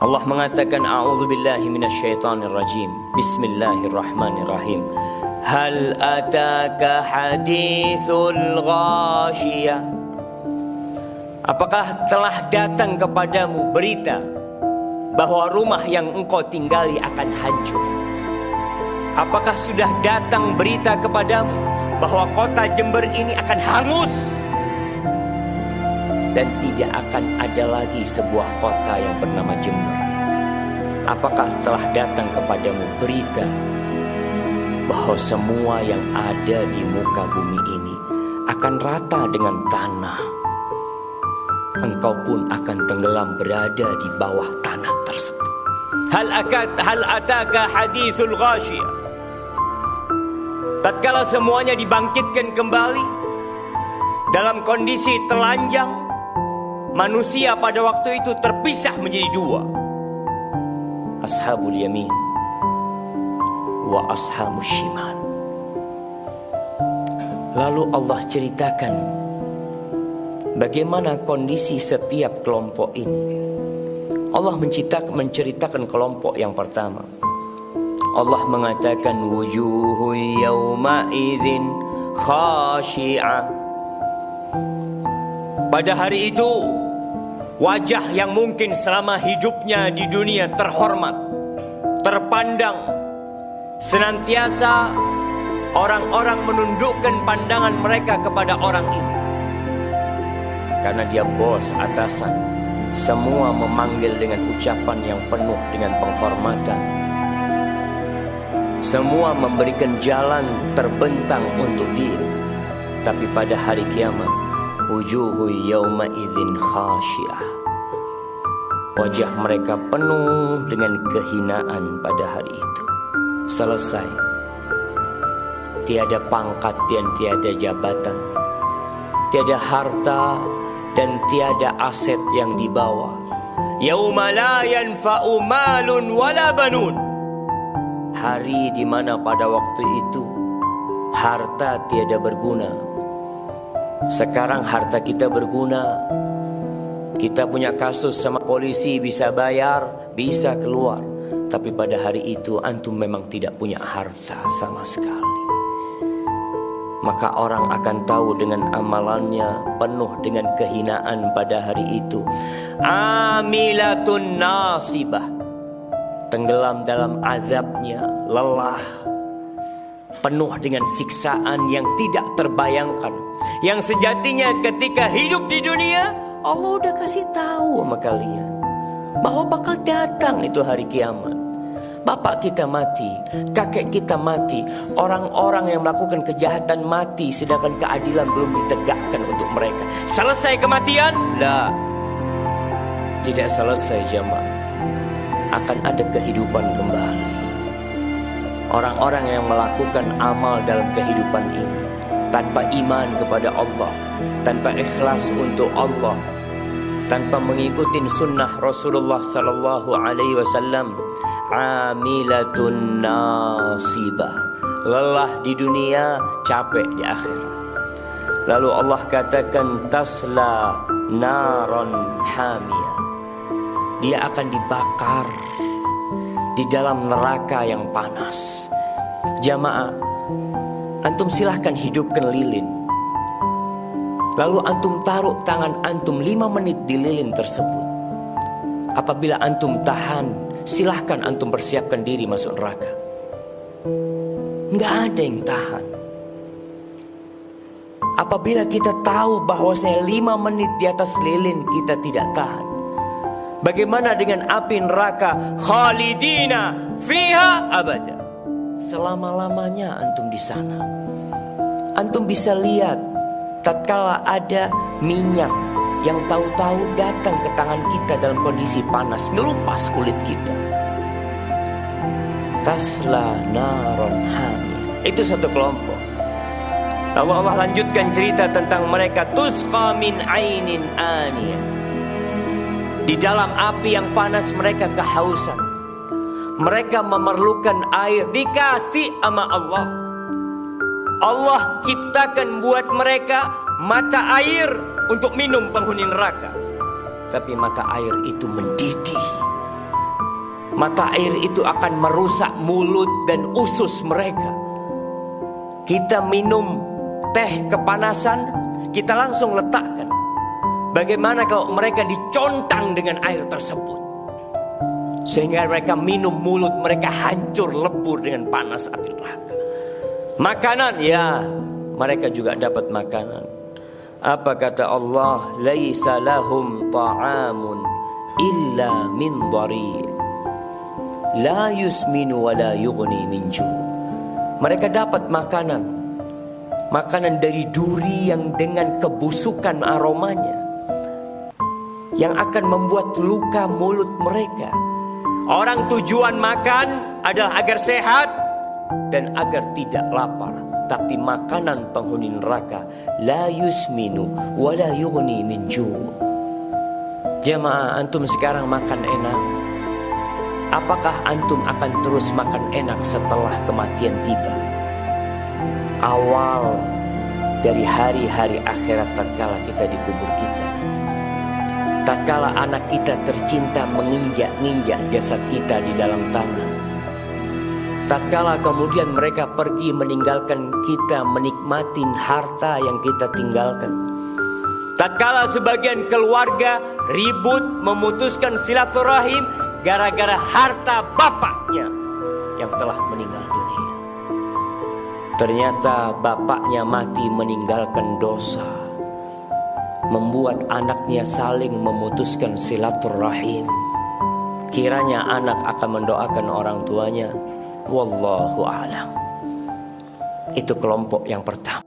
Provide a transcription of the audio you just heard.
Allah mengatakan a'udzubillahi minasyaitonirrajim. Bismillahirrahmanirrahim. Hal ataka hadithul ghashiyah. Apakah telah datang kepadamu berita bahwa rumah yang engkau tinggali akan hancur? Apakah sudah datang berita kepadamu bahwa kota Jember ini akan hangus dan tidak akan ada lagi sebuah kota yang bernama Jember? Apakah telah datang kepadamu berita bahwa semua yang ada di muka bumi ini akan rata dengan tanah? Engkau pun akan tenggelam berada di bawah tanah tersebut. Hal ataka hadithul ghashiyah. Tatkala semuanya dibangkitkan kembali dalam kondisi telanjang, manusia pada waktu itu terpisah menjadi dua, ashabul yamin wa ashabus shimal. Lalu Allah ceritakan bagaimana kondisi setiap kelompok ini. Allah menceritakan kelompok yang pertama. Allah mengatakan wujuhu yawma idzin khashi'ah. Pada hari itu wajah yang mungkin selama hidupnya di dunia terhormat, terpandang, senantiasa orang-orang menundukkan pandangan mereka kepada orang ini. Karena dia bos, atasan, semua memanggil dengan ucapan yang penuh dengan penghormatan. Semua memberikan jalan terbentang untuk dia. Tapi pada hari kiamat, wujuhu yawma idzin khashi'ah. Wajah mereka penuh dengan kehinaan pada hari itu. Selesai. Tiada pangkat dan tiada jabatan, tiada harta dan tiada aset yang dibawa. Yauma la yanfa'u malun wala banun. Hari di mana pada waktu itu harta tiada berguna. Sekarang harta kita berguna. Kita punya kasus sama polisi, bisa bayar, bisa keluar. Tapi pada hari itu antum memang tidak punya harta sama sekali. Maka orang akan tahu dengan amalannya penuh dengan kehinaan pada hari itu. Amilatun nasibah. Tenggelam dalam azabnya, lelah, penuh dengan siksaan yang tidak terbayangkan. Yang sejatinya ketika hidup di dunia, Allah udah kasih tahu sama kalian bahwa bakal datang itu hari kiamat. Bapak kita mati, kakek kita mati, orang-orang yang melakukan kejahatan mati, sedangkan keadilan belum ditegakkan untuk mereka. Selesai kematian? Lah, tidak selesai jamaah. Akan ada kehidupan kembali. Orang-orang yang melakukan amal dalam kehidupan ini tanpa iman kepada Allah, tanpa ikhlas untuk Allah, tanpa mengikuti sunnah Rasulullah sallallahu alaihi wasallam, amilatun nasibah. Lelah di dunia, capek di akhirat. Lalu Allah katakan tasla naron hamiyah. Dia akan dibakar di dalam neraka yang panas. Jamaah, antum silahkan hidupkan lilin. Lalu antum taruh tangan antum 5 menit di lilin tersebut. Apabila antum tahan, silahkan antum persiapkan diri masuk neraka. Nggak ada yang tahan. Apabila kita tahu bahwa saya 5 menit di atas lilin kita tidak tahan, bagaimana dengan api neraka? Khalidina fiha abada. Selama-lamanya antum di sana. Antum bisa lihat tatkala ada minyak yang tahu-tahu datang ke tangan kita dalam kondisi panas, ngelupas kulit kita. Tasla naron hamiyah. Itu satu kelompok. Lalu Allah lanjutkan cerita tentang mereka. Tusqa min ainin aniyah. Di dalam api yang panas mereka kehausan. Mereka memerlukan air, dikasih sama Allah. Allah ciptakan buat mereka mata air untuk minum penghuni neraka. Tapi mata air itu mendidih, Mata air itu akan merusak mulut dan usus mereka. Kita minum teh kepanasan, kita langsung letakkan. Bagaimana kalau mereka dicontang dengan air tersebut, sehingga mereka minum, mulut mereka hancur lebur dengan panas api neraka. Makanan, ya, mereka juga dapat makanan. Apa kata Allah? Laisa lahum ta'amun illa min dhari' la yusminu wa la yughni min ju'. Mereka dapat makanan dari duri yang dengan kebusukan aromanya, yang akan membuat luka mulut mereka. Orang tujuan makan adalah agar sehat dan agar tidak lapar. Tapi makanan penghuni neraka, la yusminu wa la yughni min ju'. Jamaah, antum sekarang makan enak. Apakah antum akan terus makan enak setelah kematian tiba? Awal dari hari-hari akhirat tatkala kita dikubur kita, tatkala anak kita tercinta menginjak-injak jasad kita di dalam tanah, tatkala kemudian mereka pergi meninggalkan kita menikmati harta yang kita tinggalkan, tatkala sebagian keluarga ribut memutuskan silaturahim gara-gara harta bapaknya yang telah meninggal dunia. Ternyata bapaknya mati meninggalkan dosa, membuat anaknya saling memutuskan silaturahim. Kiranya anak akan mendoakan orang tuanya. Wallahu a'lam. Itu kelompok yang pertama.